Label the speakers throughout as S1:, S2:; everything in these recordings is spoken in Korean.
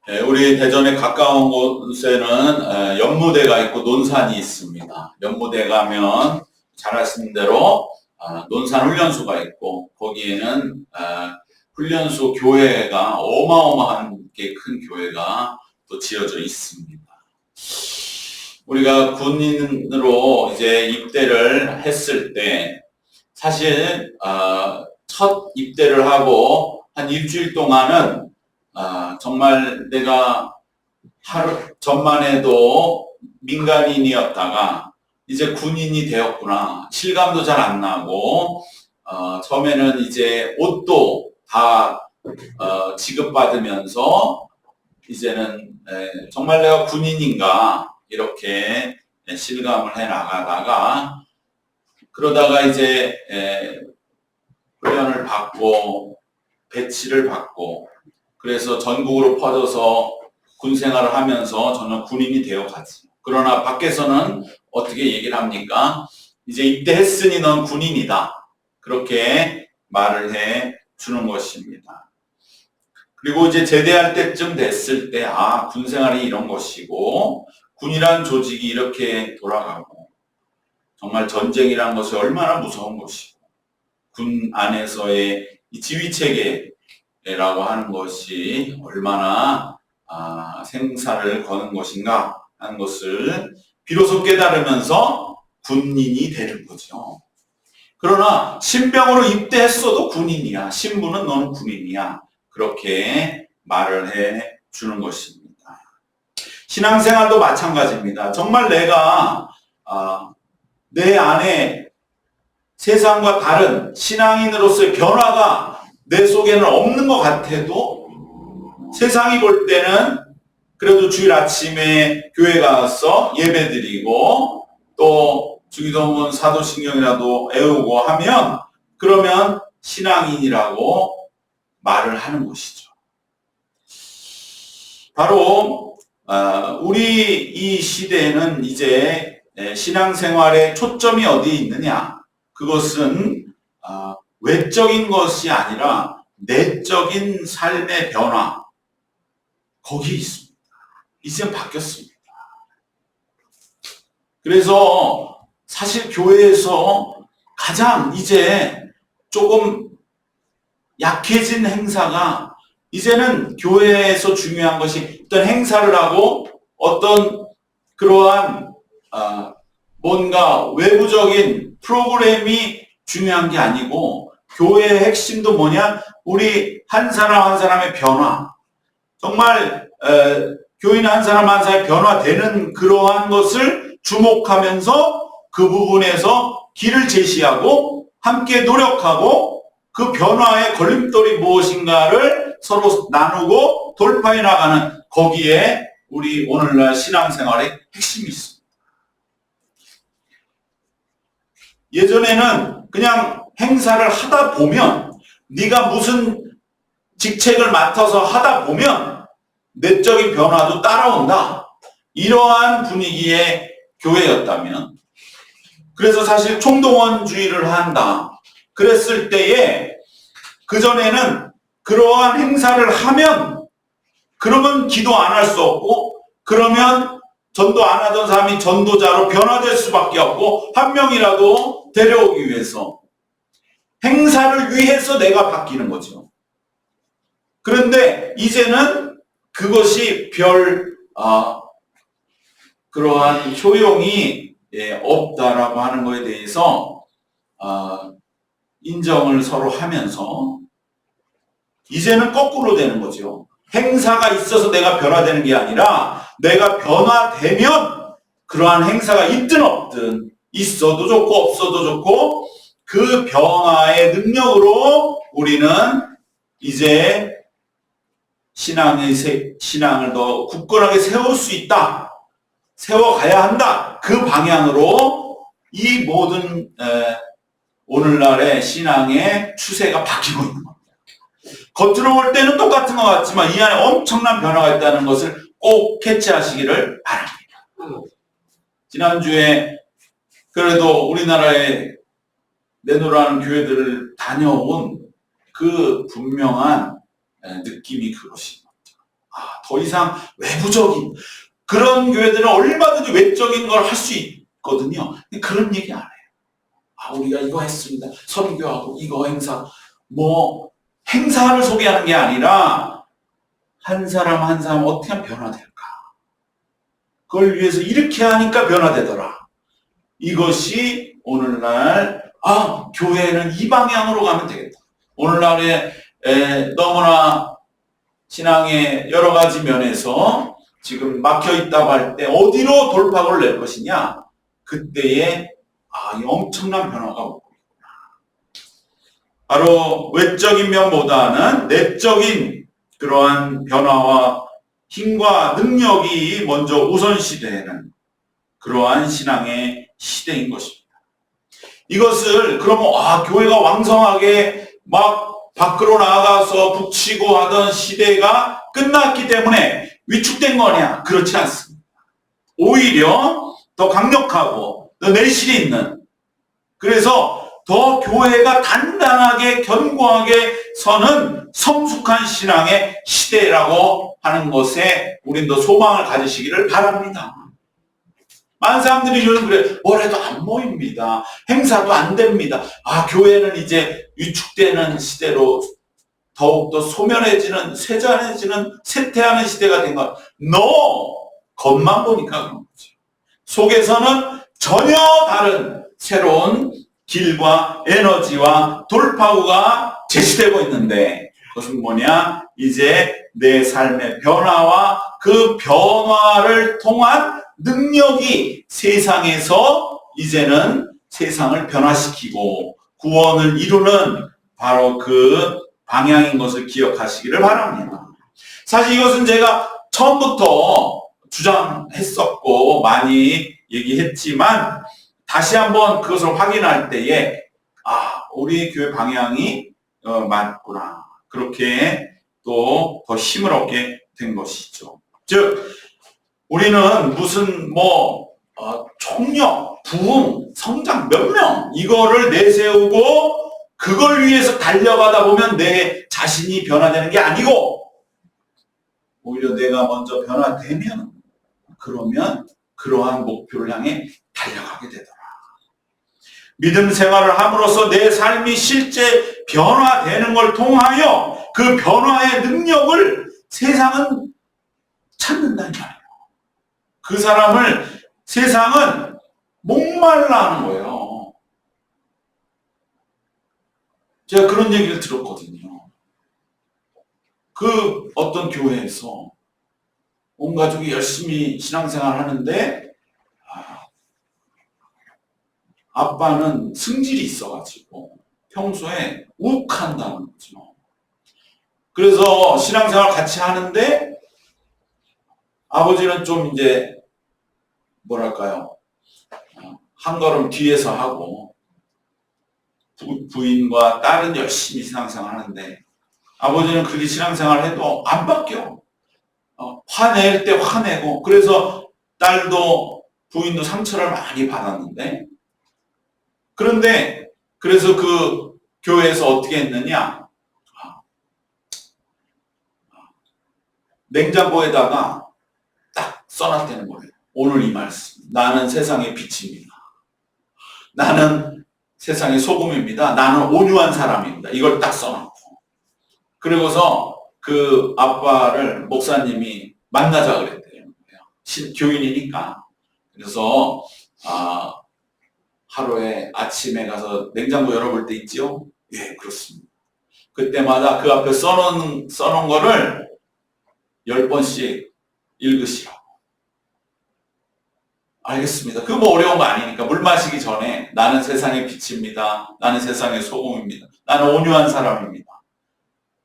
S1: 우리 대전에 가까운 곳에는 연무대가 있고 논산이 있습니다. 연무대 가면 잘 아시는 대로 논산 훈련소가 있고 거기에는 훈련소 교회가 어마어마한 게 큰 교회가 또 지어져 있습니다. 우리가 군인으로 이제 입대를 했을 때 사실 첫 입대를 하고 한 일주일 동안은 정말 내가 하루 전만 해도 민간인이었다가 이제 군인이 되었구나. 실감도 잘 안 나고, 처음에는 이제 옷도 다, 지급받으면서, 이제는, 정말 내가 군인인가, 이렇게 실감을 해 나가다가, 그러다가 이제, 훈련을 받고, 배치를 받고, 그래서 전국으로 퍼져서 군 생활을 하면서 저는 군인이 되어 가지. 그러나 밖에서는 어떻게 얘기를 합니까? 이제 입대했으니 넌 군인이다. 그렇게 말을 해 주는 것입니다. 그리고 이제 제대할 때쯤 됐을 때, 군 생활이 이런 것이고, 군이란 조직이 이렇게 돌아가고, 정말 전쟁이란 것이 얼마나 무서운 것이고, 군 안에서의 이 지휘체계라고 하는 것이 얼마나 생사를 거는 것인가 하는 것을 비로소 깨달으면서 군인이 되는 거죠. 그러나 신병으로 입대했어도 군인이야. 신부는 너는 군인이야. 그렇게 말을 해 주는 것입니다. 신앙생활도 마찬가지입니다. 정말 내가 내 안에 세상과 다른 신앙인으로서의 변화가 내 속에는 없는 것 같아도 세상이 볼 때는 그래도 주일 아침에 교회 가서 예배 드리고 또 주기도문 사도신경이라도 외우고 하면 그러면 신앙인이라고 말을 하는 것이죠. 바로 우리 이 시대에는 이제 신앙생활의 초점이 어디에 있느냐? 그것은 외적인 것이 아니라 내적인 삶의 변화 거기에 있습니다. 이제 바뀌었습니다. 그래서 사실 교회에서 가장 이제 조금 약해진 행사가 이제는 교회에서 중요한 것이 어떤 행사를 하고 어떤 그러한 뭔가 외부적인 프로그램이 중요한 게 아니고 교회의 핵심도 뭐냐? 우리 한 사람 한 사람의 변화. 정말 교인 한 사람 한 사람의 변화되는 그러한 것을 주목하면서 그 부분에서 길을 제시하고 함께 노력하고 그 변화의 걸림돌이 무엇인가를 서로 나누고 돌파해 나가는 거기에 우리 오늘날 신앙생활의 핵심이 있습니다. 예전에는 그냥 행사를 하다 보면 네가 무슨 직책을 맡아서 하다 보면 내적인 변화도 따라온다. 이러한 분위기의 교회였다면 그래서 사실 총동원주의를 한다. 그랬을 때에 그전에는 그러한 행사를 하면 그러면 기도 안 할 수 없고 그러면 전도 안 하던 사람이 전도자로 변화될 수밖에 없고 한 명이라도 데려오기 위해서 행사를 위해서 내가 바뀌는 거죠. 그런데 이제는 그것이 그러한 효용이 없다라고 하는 것에 대해서 인정을 서로 하면서 이제는 거꾸로 되는 거죠. 행사가 있어서 내가 변화되는 게 아니라 내가 변화되면 그러한 행사가 있든 없든 있어도 좋고 없어도 좋고 그 변화의 능력으로 우리는 이제 신앙을 더 굳건하게 세울 수 있다. 세워가야 한다. 그 방향으로 이 모든 오늘날의 신앙의 추세가 바뀌고 있는 겁니다. 겉으로 볼 때는 똑같은 것 같지만 이 안에 엄청난 변화가 있다는 것을 꼭 캐치하시기를 바랍니다. 지난주에 그래도 우리나라에 내노라는 교회들을 다녀온 그 분명한 느낌이 그것입니다. 더 이상 외부적인 그런 교회들은 얼마든지 외적인 걸 할 수 있거든요. 근데 그런 얘기 안 해요. 우리가 이거 했습니다. 선교하고 이거 행사, 행사를 소개하는 게 아니라 한 사람 한 사람 어떻게 하면 변화될까? 그걸 위해서 이렇게 하니까 변화되더라. 이것이 오늘날 교회는 이 방향으로 가면 되겠다. 오늘날에 너무나 신앙의 여러 가지 면에서 지금 막혀있다고 할 때 어디로 돌파구를 낼 것이냐? 그때에 이 엄청난 변화가 오고 있구나. 바로 외적인 면보다는 내적인 그러한 변화와 힘과 능력이 먼저 우선시되는 그러한 신앙의 시대인 것입니다. 이것을 그러면 교회가 왕성하게 막 밖으로 나가서 북치고 하던 시대가 끝났기 때문에 위축된 거냐? 그렇지 않습니다. 오히려 더 강력하고 더 내실이 있는, 그래서 더 교회가 단단하게 견고하게 서는 성숙한 신앙의 시대라고 하는 것에 우린 더 소망을 가지시기를 바랍니다. 많은 사람들이 요즘 그래, 뭐래도 안 모입니다. 행사도 안 됩니다. 교회는 이제 위축되는 시대로 더욱더 소멸해지는, 쇠잔해지는, 쇠퇴하는 시대가 된 것. 겉만 보니까 그런 거죠. 속에서는 전혀 다른 새로운 길과 에너지와 돌파구가 제시되고 있는데, 그것은 뭐냐? 이제 내 삶의 변화와 그 변화를 통한 능력이 세상에서 이제는 세상을 변화시키고 구원을 이루는 바로 그 방향인 것을 기억하시기를 바랍니다. 사실 이것은 제가 처음부터 주장했었고 많이 얘기했지만 다시 한번 그것을 확인할 때에 우리 교회 방향이 맞구나. 그렇게 또 더 힘을 얻게 된 것이죠. 즉 우리는 무슨 총력, 부흥, 성장 몇 명 이거를 내세우고 그걸 위해서 달려가다 보면 내 자신이 변화되는 게 아니고 오히려 내가 먼저 변화되면 그러면 그러한 목표를 향해 달려가게 되더라. 믿음 생활을 함으로써 내 삶이 실제 변화되는 걸 통하여 그 변화의 능력을 세상은 찾는다는 말이에요. 그 사람을 세상은 목말라 하는 거예요. 제가 그런 얘기를 들었거든요. 그 어떤 교회에서 온 가족이 열심히 신앙생활 하는데 아빠는 승질이 있어가지고 평소에 욱한다는 거죠. 그래서 신앙생활 같이 하는데 아버지는 좀 이제 한 걸음 뒤에서 하고 부인과 딸은 열심히 신앙생활 하는데 아버지는 그렇게 신앙생활 해도 안 바뀌어. 화낼 때 화내고, 그래서 딸도 부인도 상처를 많이 받았는데, 그런데 그래서 그 교회에서 어떻게 했느냐, 냉장고에다가 딱 써놨다는 거예요. 오늘 이 말씀, 나는 세상의 빛입니다. 나는 세상의 소금입니다. 나는 온유한 사람입니다. 이걸 딱 써놓고, 그리고서 그 아빠를 목사님이 만나자 그랬대요. 교인이니까. 그래서 하루에 아침에 가서 냉장고 열어볼 때 있지요? 예, 그렇습니다. 그때마다 그 앞에 써놓은 거를 10번씩 읽으시라고. 알겠습니다. 그거 어려운 거 아니니까. 물 마시기 전에 나는 세상의 빛입니다. 나는 세상의 소금입니다. 나는 온유한 사람입니다.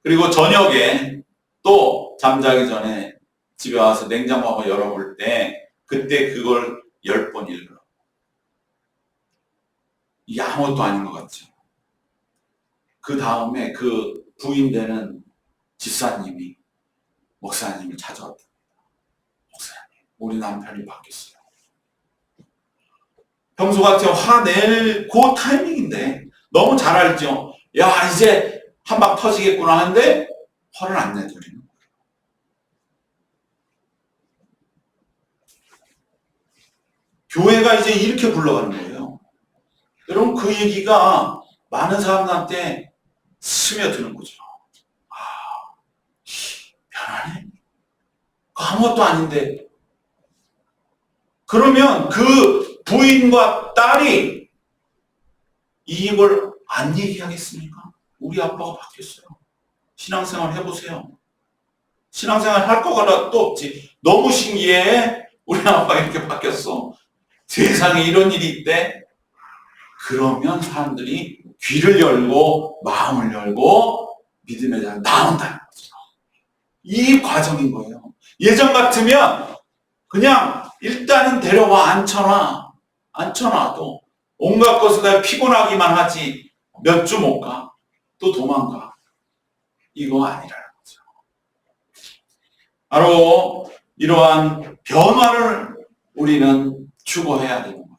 S1: 그리고 저녁에 또 잠자기 전에 집에 와서 냉장고 한번 열어볼 때 그때 그걸 10번 읽으라고. 이게 아무것도 아닌 것 같죠. 그 다음에 그 부인 되는 집사님이 목사님을 찾아왔답니다. 목사님, 우리 남편이 바뀌었어요. 평소 같으면 화낼 그 타이밍인데 너무 잘 알죠. 야, 이제 한 방 터지겠구나 하는데 화를 안 내드리는 거예요. 교회가 이제 이렇게 굴러가는 거예요. 여러분, 그 얘기가 많은 사람들한테 스며드는 거죠. 아, 변하네? 아무것도 아닌데. 그러면 그 부인과 딸이 이걸 안 얘기하겠습니까? 우리 아빠가 바뀌었어요. 신앙생활 해보세요. 신앙생활 할 거가 또 없지. 너무 신기해. 우리 아빠가 이렇게 바뀌었어. 세상에 이런 일이 있대. 그러면 사람들이 귀를 열고 마음을 열고 믿음에 대한 나온다는 거죠. 이 과정인 거예요. 예전 같으면 그냥 일단은 데려와 앉혀놔도 온갖 것을 다 피곤하기만 하지 몇 주 못 가. 또 도망가. 이거 아니라는 거죠. 바로 이러한 변화를 우리는 추구해야 되는 거예요.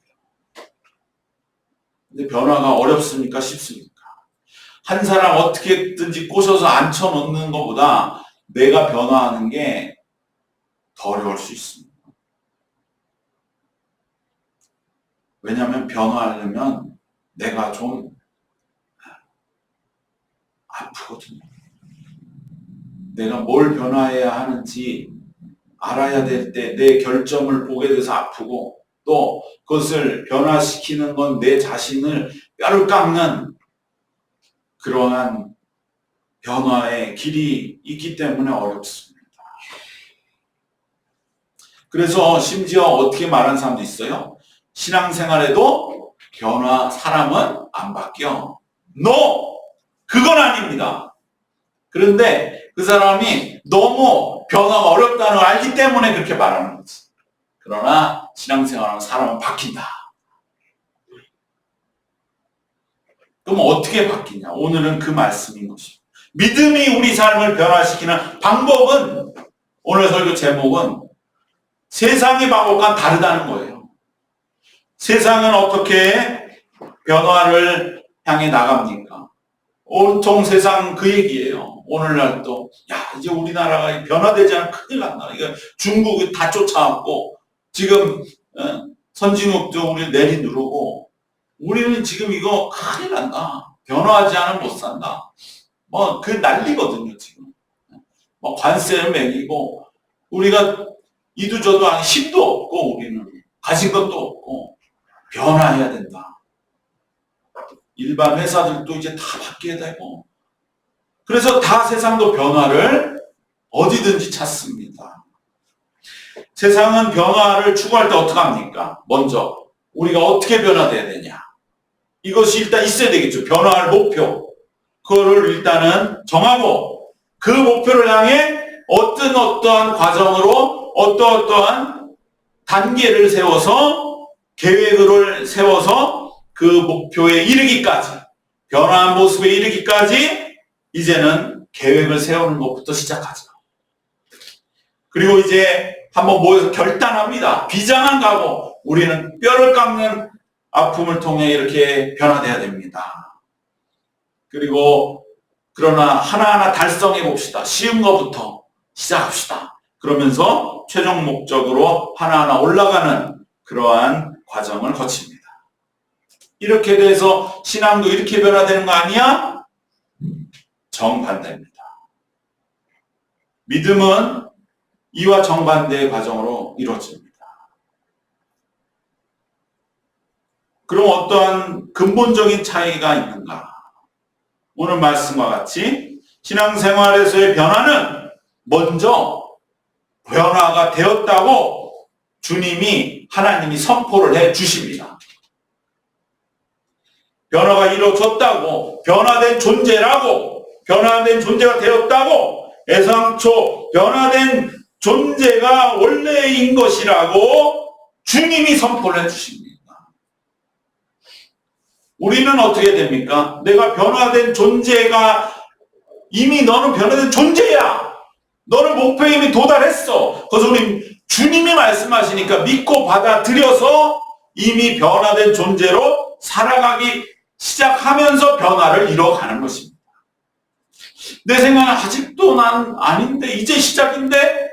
S1: 근데 변화가 어렵습니까? 쉽습니까? 한 사람 어떻게든지 꼬셔서 앉혀놓는 것보다 내가 변화하는 게 더 어려울 수 있습니다. 왜냐하면 변화하려면 내가 좀 아프거든요. 내가 뭘 변화해야 하는지 알아야 될 때 내 결점을 보게 돼서 아프고, 또 그것을 변화시키는 건 내 자신을 뼈를 깎는 그러한 변화의 길이 있기 때문에 어렵습니다. 그래서 심지어 어떻게 말하는 사람도 있어요. 신앙생활에도 사람은 안 바뀌어. No! 그건 아닙니다. 그런데 그 사람이 너무 변화가 어렵다는 걸 알기 때문에 그렇게 말하는 거지. 그러나 신앙생활하면 사람은 바뀐다. 그럼 어떻게 바뀌냐? 오늘은 그 말씀인 것입니다. 믿음이 우리 삶을 변화시키는 방법은, 오늘 설교 제목은 세상의 방법과 다르다는 거예요. 세상은 어떻게 변화를 향해 나갑니까? 온통 세상 그 얘기예요. 오늘날 또, 이제 우리나라가 변화되지 않으면 큰일 난다. 이거 중국이 다 쫓아왔고, 지금, 선진국도 우리 내리누르고, 우리는 지금 이거 큰일 난다. 변화하지 않으면 못 산다. 그 난리거든요, 지금. 관세를 매기고, 우리가 이도저도 아닌 힘도 없고, 우리는 가진 것도 없고, 변화해야 된다. 일반 회사들도 이제 다 바뀌어야 되고, 그래서 다 세상도 변화를 어디든지 찾습니다. 세상은 변화를 추구할 때 어떻게 합니까? 먼저 우리가 어떻게 변화돼야 되냐, 이것이 일단 있어야 되겠죠. 변화할 목표, 그거를 일단은 정하고, 그 목표를 향해 어떠한 과정으로 어떠한 단계를 세워서, 계획을 세워서 그 목표에 이르기까지, 변화한 모습에 이르기까지 이제는 계획을 세우는 것부터 시작하죠. 그리고 이제 한번 모여서 결단합니다. 비장한 각오, 우리는 뼈를 깎는 아픔을 통해 이렇게 변화돼야 됩니다. 그리고 그러나 하나하나 달성해 봅시다. 쉬운 것부터 시작합시다. 그러면서 최종 목적으로 하나하나 올라가는 그러한 과정을 거칩니다. 이렇게 돼서 신앙도 이렇게 변화되는 거 아니야? 정반대입니다. 믿음은 이와 정반대의 과정으로 이루어집니다. 그럼 어떠한 근본적인 차이가 있는가? 오늘 말씀과 같이 신앙생활에서의 변화는 먼저 변화가 되었다고 주님이, 하나님이 선포를 해 주십니다. 변화가 이루어졌다고, 변화된 존재라고, 변화된 존재가 되었다고, 애상초 변화된 존재가 원래인 것이라고 주님이 선포를 해 주십니다. 우리는 어떻게 됩니까? 내가 변화된 존재가, 이미 너는 변화된 존재야. 너는 목표에 이미 도달했어. 그래서 우리 주님이 말씀하시니까 믿고 받아들여서 이미 변화된 존재로 살아가기 시작하면서 변화를 이뤄가는 것입니다. 내 생각은 아직도 난 아닌데, 이제 시작인데,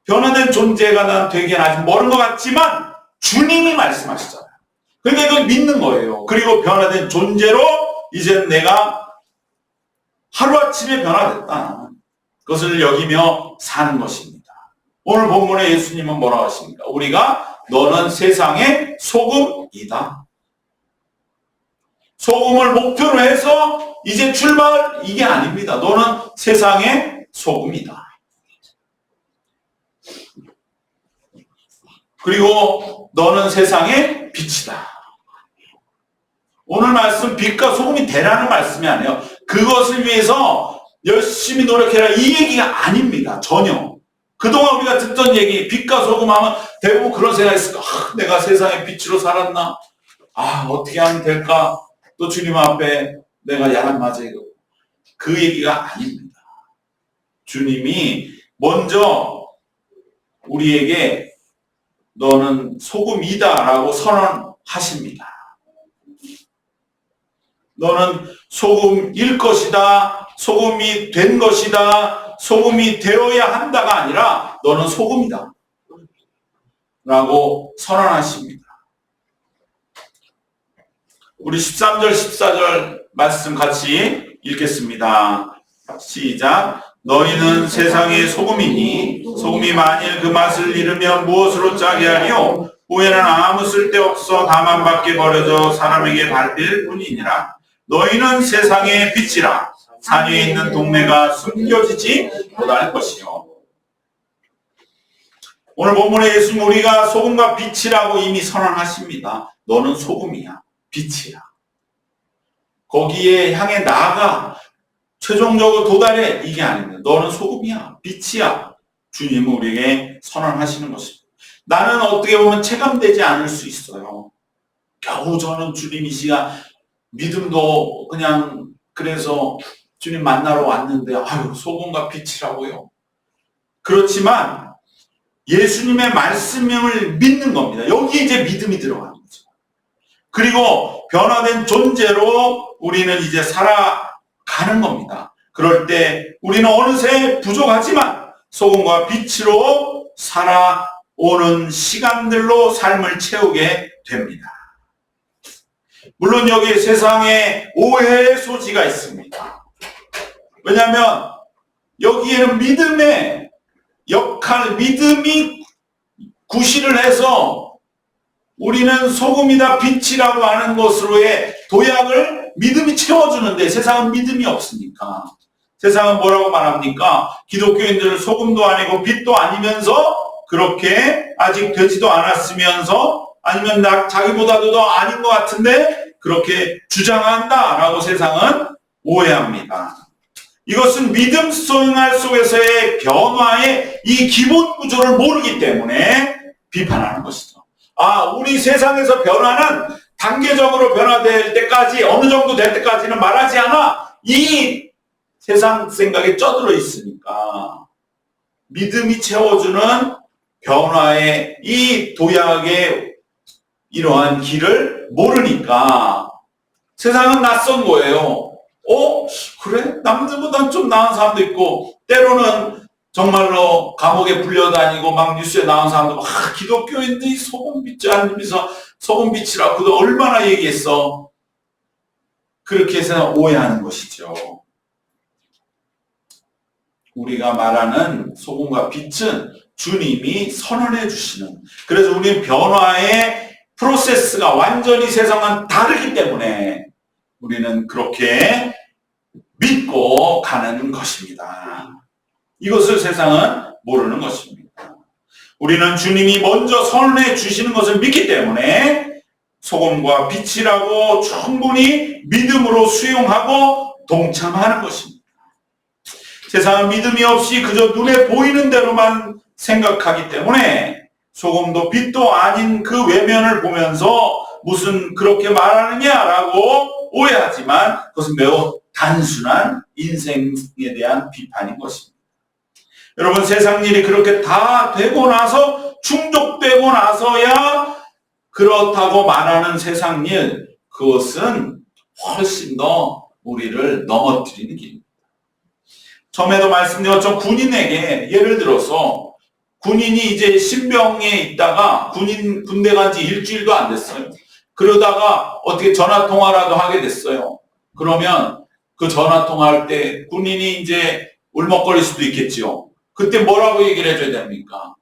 S1: 변화된 존재가 난 되기엔 아직 멀은 것 같지만 주님이 말씀하시잖아요. 그러니까 이건 믿는 거예요. 그리고 변화된 존재로 이제 내가 하루아침에 변화됐다. 그것을 여기며 사는 것입니다. 오늘 본문에 예수님은 뭐라고 하십니까? 우리가 너는 세상의 소금이다. 소금을 목표로 해서 이제 출발 이게 아닙니다. 너는 세상의 소금이다. 그리고 너는 세상의 빛이다. 오늘 말씀 빛과 소금이 되라는 말씀이 아니에요. 그것을 위해서 열심히 노력해라 이 얘기가 아닙니다. 전혀. 그동안 우리가 듣던 얘기 빛과 소금 하면 대부분 그런 생각이 있을까? 내가 세상의 빛으로 살았나? 어떻게 하면 될까? 또 주님 앞에 내가 야단 맞아 이거. 그 얘기가 아닙니다. 주님이 먼저 우리에게 너는 소금이다라고 선언하십니다. 너는 소금일 것이다. 소금이 된 것이다. 소금이 되어야 한다가 아니라 너는 소금이다. 라고 선언하십니다. 우리 13절, 14절 말씀 같이 읽겠습니다. 시작. 너희는 세상의 소금이니 소금이 만일 그 맛을 잃으면 무엇으로 짜게 하리요? 후에는 아무 쓸데없어 다만 밖에 버려져 사람에게 밟힐 뿐이니라. 너희는 세상의 빛이라. 산 위에 있는 동네가 숨겨지지 못할 것이요. 오늘 본문에 예수님 우리가 소금과 빛이라고 이미 선언하십니다. 너는 소금이야. 빛이야. 거기에 향해 나아가 최종적으로 도달해 이게 아닙니다. 너는 소금이야. 빛이야. 주님은 우리에게 선언하시는 것입니다. 나는 어떻게 보면 체감되지 않을 수 있어요. 겨우 저는 주님 이 시간 믿음도 그냥 그래서 주님 만나러 왔는데 소금과 빛이라고요. 그렇지만 예수님의 말씀을 믿는 겁니다. 여기에 이제 믿음이 들어가는 거죠. 그리고 변화된 존재로 우리는 이제 살아가는 겁니다. 그럴 때 우리는 어느새 부족하지만 소금과 빛으로 살아오는 시간들로 삶을 채우게 됩니다. 물론 여기 세상에 오해의 소지가 있습니다. 왜냐하면 여기에는 믿음의 역할, 믿음이 구실을 해서 우리는 소금이다 빛이라고 하는 것으로의 도약을 믿음이 채워주는데 세상은 믿음이 없으니까. 세상은 뭐라고 말합니까? 기독교인들은 소금도 아니고 빛도 아니면서 그렇게 아직 되지도 않았으면서 아니면 자기보다도 더 아닌 것 같은데 그렇게 주장한다라고 세상은 오해합니다. 이것은 믿음 생활 속에서의 변화의 이 기본 구조를 모르기 때문에 비판하는 것이죠. 우리 세상에서 변화는 단계적으로 변화될 때까지 어느 정도 될 때까지는 말하지 않아. 이 세상 생각에 쩌들어 있으니까 믿음이 채워주는 변화의 이 도약의 이러한 길을 모르니까 세상은 낯선 거예요. 그래? 남들보단 좀 나은 사람도 있고 때로는 정말로 감옥에 불려다니고 막 뉴스에 나온 사람도 기독교인들이 소금빛이 아니면서 소금빛이라고 그도 얼마나 얘기했어. 그렇게 해서 오해하는 것이죠. 우리가 말하는 소금과 빛은 주님이 선언해 주시는, 그래서 우리는 변화의 프로세스가 완전히 세상과는 다르기 때문에 우리는 그렇게 믿고 가는 것입니다. 이것을 세상은 모르는 것입니다. 우리는 주님이 먼저 선언해 주시는 것을 믿기 때문에 소금과 빛이라고 충분히 믿음으로 수용하고 동참하는 것입니다. 세상은 믿음이 없이 그저 눈에 보이는 대로만 생각하기 때문에 소금도 빛도 아닌 그 외면을 보면서 무슨 그렇게 말하느냐라고 오해하지만 그것은 매우 단순한 인생에 대한 비판인 것입니다. 여러분, 세상 일이 그렇게 다 되고 나서 충족되고 나서야 그렇다고 말하는 세상 일, 그것은 훨씬 더 우리를 넘어뜨리는 길입니다. 처음에도 말씀드렸죠. 군인에게 예를 들어서 군인이 이제 신병에 있다가 군대 간 지 일주일도 안 됐어요. 그러다가 어떻게 전화 통화라도 하게 됐어요. 그러면 그 전화 통화할 때 군인이 이제 울먹거릴 수도 있겠지요. 그때 뭐라고 얘기를 해줘야 됩니까?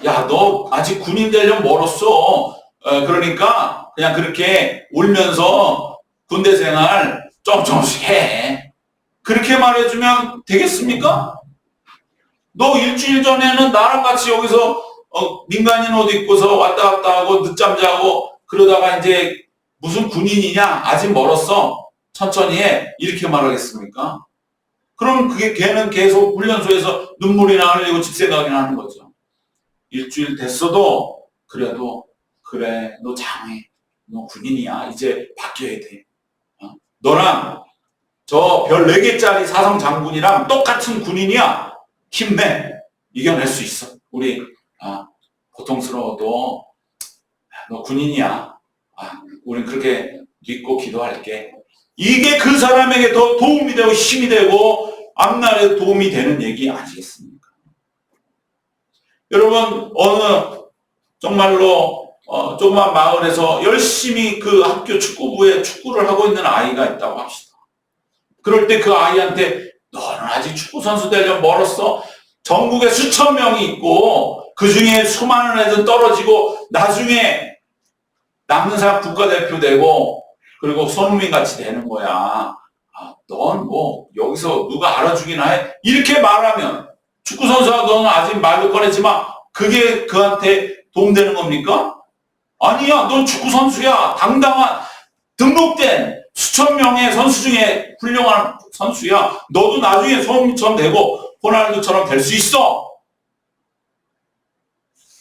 S1: 야, 너 아직 군인 되려면 멀었어. 그러니까 그냥 그렇게 울면서 군대 생활 조금씩 해. 그렇게 말해주면 되겠습니까? 너 일주일 전에는 나랑 같이 여기서 민간인 옷 입고서 왔다 갔다 하고 늦잠 자고 그러다가 이제 무슨 군인이냐? 아직 멀었어. 천천히 해. 이렇게 말하겠습니까? 그럼 그게 걔는 계속 훈련소에서 눈물이나 흘리고 집생각이나 하는 거죠. 일주일 됐어도 그래도 그래 너 장해. 너 군인이야. 이제 바뀌어야 돼. 너랑 저 별 4개짜리 사성 장군이랑 똑같은 군인이야. 힘내. 이겨낼 수 있어. 우리 고통스러워도 너 군인이야. 우린 그렇게 믿고 기도할게. 이게 그 사람에게 더 도움이 되고 힘이 되고 앞날에 도움이 되는 얘기 아니겠습니까? 여러분 어느 정말로 조그만 마을에서 열심히 그 학교 축구부에 축구를 하고 있는 아이가 있다고 합시다. 그럴 때 그 아이한테 너는 아직 축구선수 되려면 멀었어. 전국에 수천 명이 있고 그 중에 수많은 애들 떨어지고 나중에 남는 사람 국가대표 되고 그리고 손흥민 같이 되는 거야. 넌 뭐 여기서 누가 알아주긴 해. 이렇게 말하면 축구선수가 너는 아직 말도 꺼냈지만 그게 그한테 도움되는 겁니까? 아니야. 넌 축구선수야. 당당한 등록된 수천 명의 선수 중에 훌륭한 선수야. 너도 나중에 손흥민처럼 되고 호날두처럼 될 수 있어.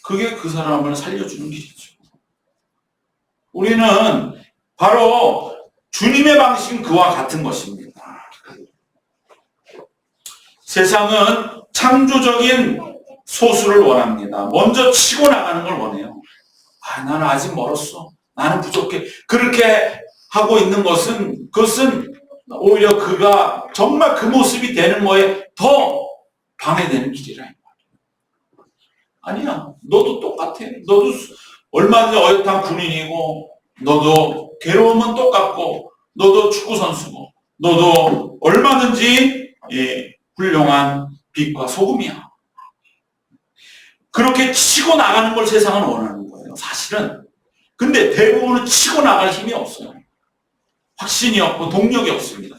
S1: 그게 그 사람을 살려주는 길이죠. 우리는 바로 주님의 방식은 그와 같은 것입니다. 세상은 창조적인 소수를 원합니다. 먼저 치고 나가는 걸 원해요. 나는 아직 멀었어. 나는 부족해. 그렇게 하고 있는 그것은 오히려 그가 정말 그 모습이 되는 거에 더 방해되는 길이라. 아니야. 너도 똑같아. 너도 얼마든지 어엿한 군인이고 너도 괴로움은 똑같고 너도 축구선수고 너도 얼마든지 훌륭한 빛과 소금이야. 그렇게 치고 나가는 걸 세상은 원하는 거예요. 사실은. 근데 대부분은 치고 나갈 힘이 없어요. 확신이 없고 동력이 없습니다.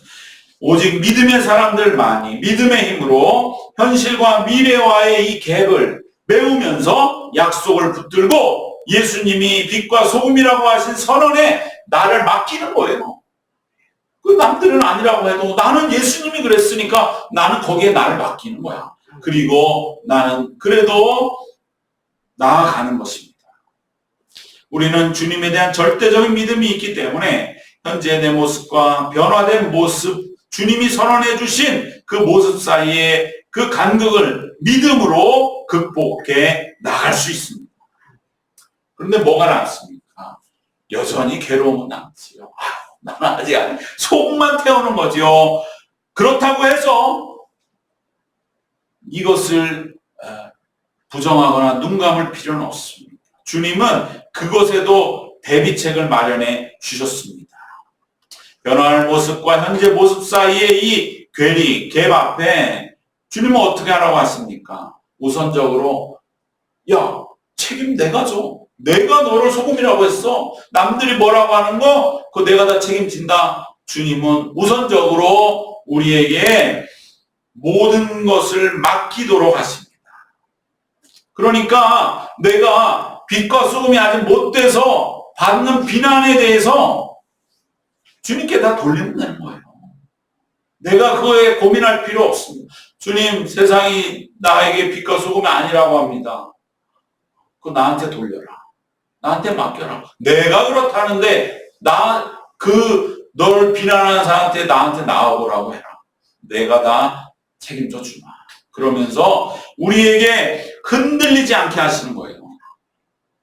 S1: 오직 믿음의 사람들만이 믿음의 힘으로 현실과 미래와의 이 갭을 메우면서 약속을 붙들고 예수님이 빛과 소금이라고 하신 선언에 나를 맡기는 거예요. 그 남들은 아니라고 해도 나는 예수님이 그랬으니까 나는 거기에 나를 맡기는 거야. 그리고 나는 그래도 나아가는 것입니다. 우리는 주님에 대한 절대적인 믿음이 있기 때문에 현재 내 모습과 변화된 모습, 주님이 선언해 주신 그 모습 사이에 그 간극을 믿음으로 극복해 나갈 수 있습니다. 그런데 뭐가 남습니까? 여전히 괴로움은 남지요. 나는 아직 속만 태우는 거죠. 그렇다고 해서 이것을 부정하거나 눈 감을 필요는 없습니다. 주님은 그것에도 대비책을 마련해 주셨습니다. 변화할 모습과 현재 모습 사이의 이 괴리, 갭 앞에 주님은 어떻게 하라고 하십니까? 우선적으로 책임 내가 져. 내가 너를 소금이라고 했어. 남들이 뭐라고 하는 거 그거 내가 다 책임진다. 주님은 우선적으로 우리에게 모든 것을 맡기도록 하십니다. 그러니까 내가 빛과 소금이 아직 못 돼서 받는 비난에 대해서 주님께 다 돌리면 되는 거예요. 내가 그거에 고민할 필요 없습니다. 주님, 세상이 나에게 빛과 소금이 아니라고 합니다. 그거 나한테 돌려라. 나한테 맡겨라. 내가 그렇다는데 널 비난하는 사람한테 나한테 나와보라고 해라. 내가 다 책임져 주마. 그러면서 우리에게 흔들리지 않게 하시는 거예요.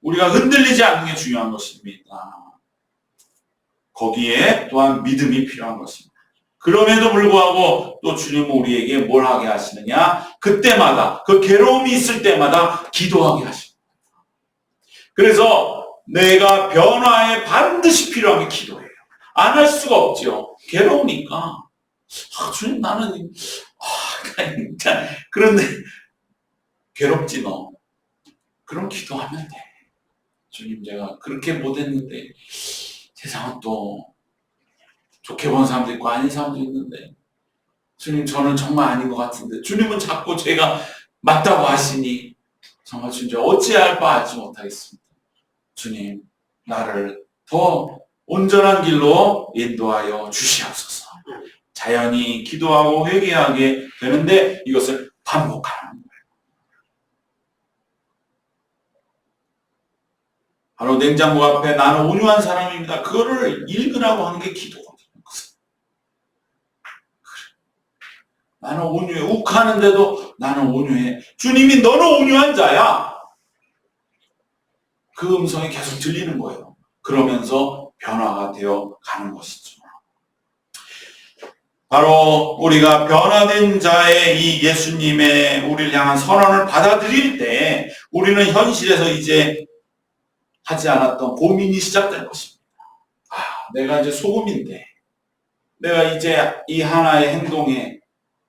S1: 우리가 흔들리지 않는 게 중요한 것입니다. 거기에 또한 믿음이 필요한 것입니다. 그럼에도 불구하고 또 주님은 우리에게 뭘 하게 하시느냐? 그때마다, 그 괴로움이 있을 때마다 기도하게 하십니다. 그래서 내가 변화에 반드시 필요한 게 기도예요. 안 할 수가 없죠. 괴로우니까. 주님 나는 그러니까 그런데 괴롭지 너. 그럼 기도하면 돼. 주님 제가 그렇게 못했는데 세상은 또 좋게 본 사람도 있고 아닌 사람도 있는데 주님 저는 정말 아닌 것 같은데 주님은 자꾸 제가 맞다고 하시니 정말 주님 어찌할 바 알지 못하겠습니다. 주님 나를 더 온전한 길로 인도하여 주시옵소서. 자연히 기도하고 회개하게 되는데 이것을 반복하는 거예요. 바로 냉장고 앞에 나는 온유한 사람입니다. 그거를 읽으라고 하는 게 기도거든요. 나는 온유해. 욱하는데도 나는 온유해. 주님이 너는 온유한 자야. 그 음성이 계속 들리는 거예요. 그러면서 변화가 되어 가는 것이죠. 바로 우리가 변화된 자의 이 예수님의 우리를 향한 선언을 받아들일 때 우리는 현실에서 이제 하지 않았던 고민이 시작될 것입니다. 내가 이제 소금인데 내가 이제 이 하나의 행동에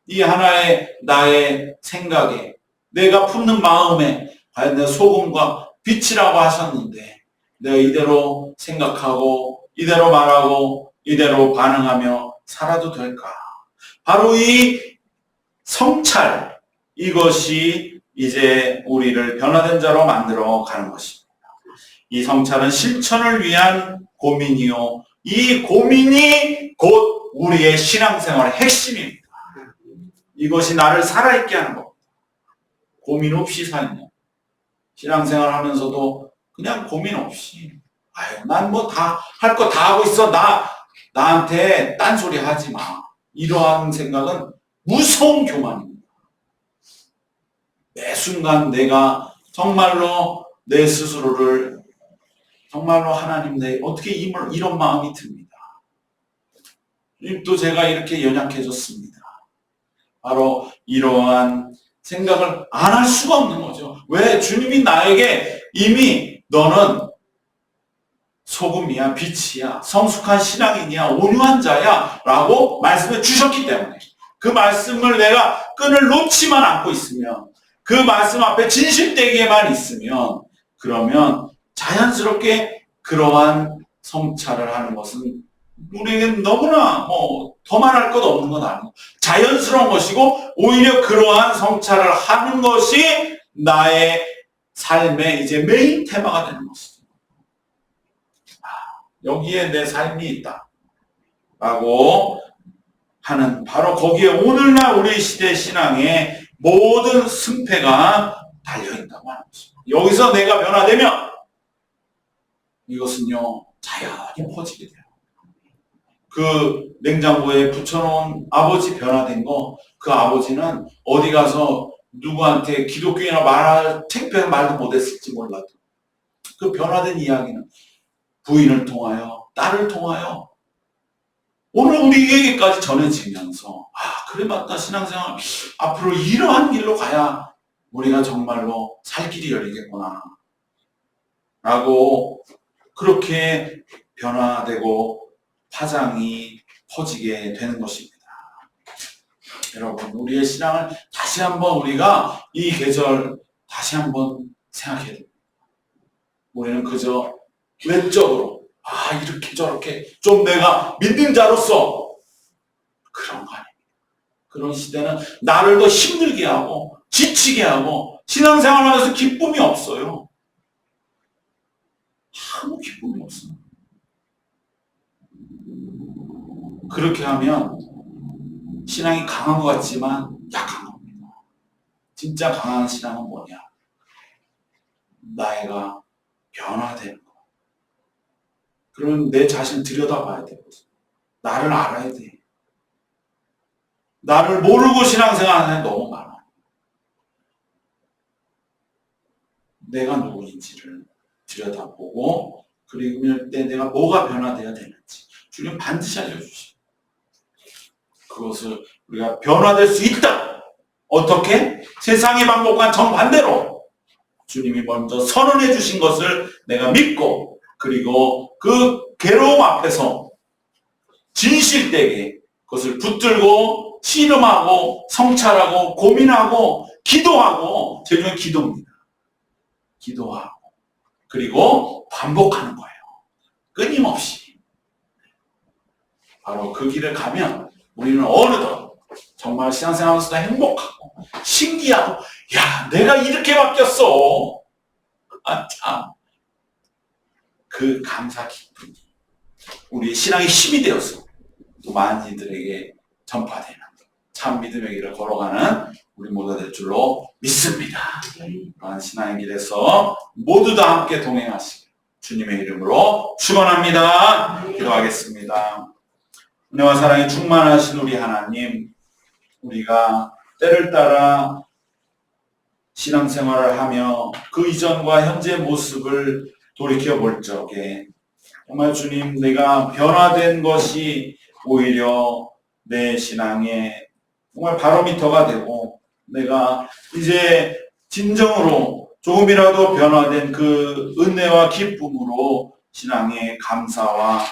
S1: 이 하나의 나의 생각에 내가 품는 마음에 과연 내가 소금과 빛이라고 하셨는데 내가 이대로 생각하고 이대로 말하고 이대로 반응하며 살아도 될까? 바로 이 성찰, 이것이 이제 우리를 변화된 자로 만들어 가는 것입니다. 이 성찰은 실천을 위한 고민이요. 이 고민이 곧 우리의 신앙생활의 핵심입니다. 이것이 나를 살아있게 하는 겁니다. 고민 없이 살면. 신앙생활 하면서도 그냥 고민 없이. 난 뭐 다, 할 거 다 하고 있어. 나한테 딴소리 하지 마. 이러한 생각은 무서운 교만입니다. 매 순간 내가 정말로 내 스스로를 정말로 하나님 내 어떻게 이런 마음이 듭니다. 또 제가 이렇게 연약해졌습니다. 바로 이러한 생각을 안 할 수가 없는 거죠. 왜? 주님이 나에게 이미 너는 소금이야, 빛이야, 성숙한 신앙인이야, 온유한 자야 라고 말씀해 주셨기 때문에 그 말씀을 내가 끈을 놓지만 않고 있으면 그 말씀 앞에 진실되게만 있으면 그러면 자연스럽게 그러한 성찰을 하는 것은 우리에게는 너무나 더 말할 것 없는 건 아니고 자연스러운 것이고 오히려 그러한 성찰을 하는 것이 나의 삶의 이제 메인 테마가 되는 것이죠. 여기에 내 삶이 있다 라고 하는 바로 거기에 오늘날 우리 시대 신앙의 모든 승패가 달려있다고 하는 것입니다. 여기서 내가 변화되면 이것은요 자연히 퍼지게 돼요. 그 냉장고에 붙여놓은 아버지 변화된 거, 그 아버지는 어디 가서 누구한테 기독교인이나 창피한 말도 못했을지 몰라도 그 변화된 이야기는 부인을 통하여 딸을 통하여 오늘 우리에게까지 전해지면서 그래 맞다 신앙생활 앞으로 이러한 길로 가야 우리가 정말로 살 길이 열리겠구나 라고 그렇게 변화되고 파장이 퍼지게 되는 것입니다. 여러분 우리의 신앙을 다시 한번 우리가 이 계절 다시 한번 생각해야 됩니다. 우리는 그저 외적으로 이렇게 저렇게 좀 내가 믿는 자로서 그런 거 아닙니다. 그런 시대는 나를 더 힘들게 하고 지치게 하고 신앙생활하면서 기쁨이 없어요. 아무 기쁨이 없어요. 그렇게 하면 신앙이 강한 것 같지만 약한 겁니다. 진짜 강한 신앙은 뭐냐? 나이가 변화되는 거. 그러면 내 자신을 들여다봐야 되거든. 나를 알아야 돼. 나를 모르고 신앙생활하는 사람이 너무 많아. 내가 누구인지를 들여다보고 그리고 때 내가 뭐가 변화되어야 되는지 주님 반드시 알려주시고 그것을 우리가 변화될 수 있다. 어떻게? 세상의 방법과 정반대로 주님이 먼저 선언해 주신 것을 내가 믿고, 그리고 그 괴로움 앞에서 진실되게 그것을 붙들고 씨름하고 성찰하고 고민하고 기도하고, 제일 중요한 기도입니다. 기도하고 그리고 반복하는 거예요. 끊임없이. 바로 그 길을 가면 우리는 어느덧 정말 신앙생활에서도 행복하고 신기하고, 야, 내가 이렇게 바뀌었어. 아, 참. 그 감사 기쁨이 우리의 신앙의 힘이 되어서 또 많은 이들에게 전파되는 참 믿음의 길을 걸어가는 우리 모두가 될 줄로 믿습니다. 그러한 신앙의 길에서 모두 다 함께 동행하시길 주님의 이름으로 축원합니다. 기도하겠습니다. 은혜와 사랑이 충만하신 우리 하나님, 우리가 때를 따라 신앙생활을 하며 그 이전과 현재 모습을 돌이켜볼 적에 정말 주님, 내가 변화된 것이 오히려 내 신앙의 정말 바로미터가 되고, 내가 이제 진정으로 조금이라도 변화된 그 은혜와 기쁨으로 신앙의 감사와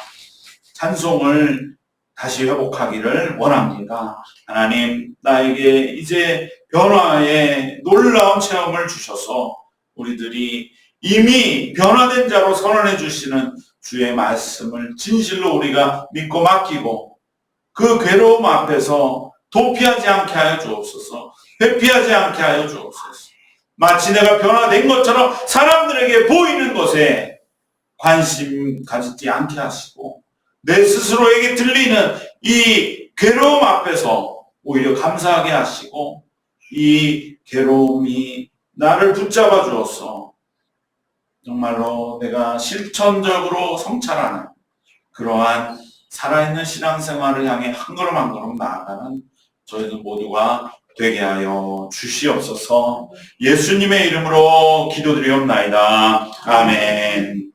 S1: 찬송을 다시 회복하기를 원합니다. 하나님, 나에게 이제 변화의 놀라운 체험을 주셔서 우리들이 이미 변화된 자로 선언해 주시는 주의 말씀을 진실로 우리가 믿고 맡기고, 그 괴로움 앞에서 도피하지 않게 하여 주옵소서. 회피하지 않게 하여 주옵소서. 마치 내가 변화된 것처럼 사람들에게 보이는 것에 관심 가지지 않게 하시고, 내 스스로에게 들리는 이 괴로움 앞에서 오히려 감사하게 하시고, 이 괴로움이 나를 붙잡아 주어서 정말로 내가 실천적으로 성찰하는 그러한 살아있는 신앙생활을 향해 한 걸음 한 걸음 나아가는 저희들 모두가 되게 하여 주시옵소서. 예수님의 이름으로 기도드리옵나이다. 아멘.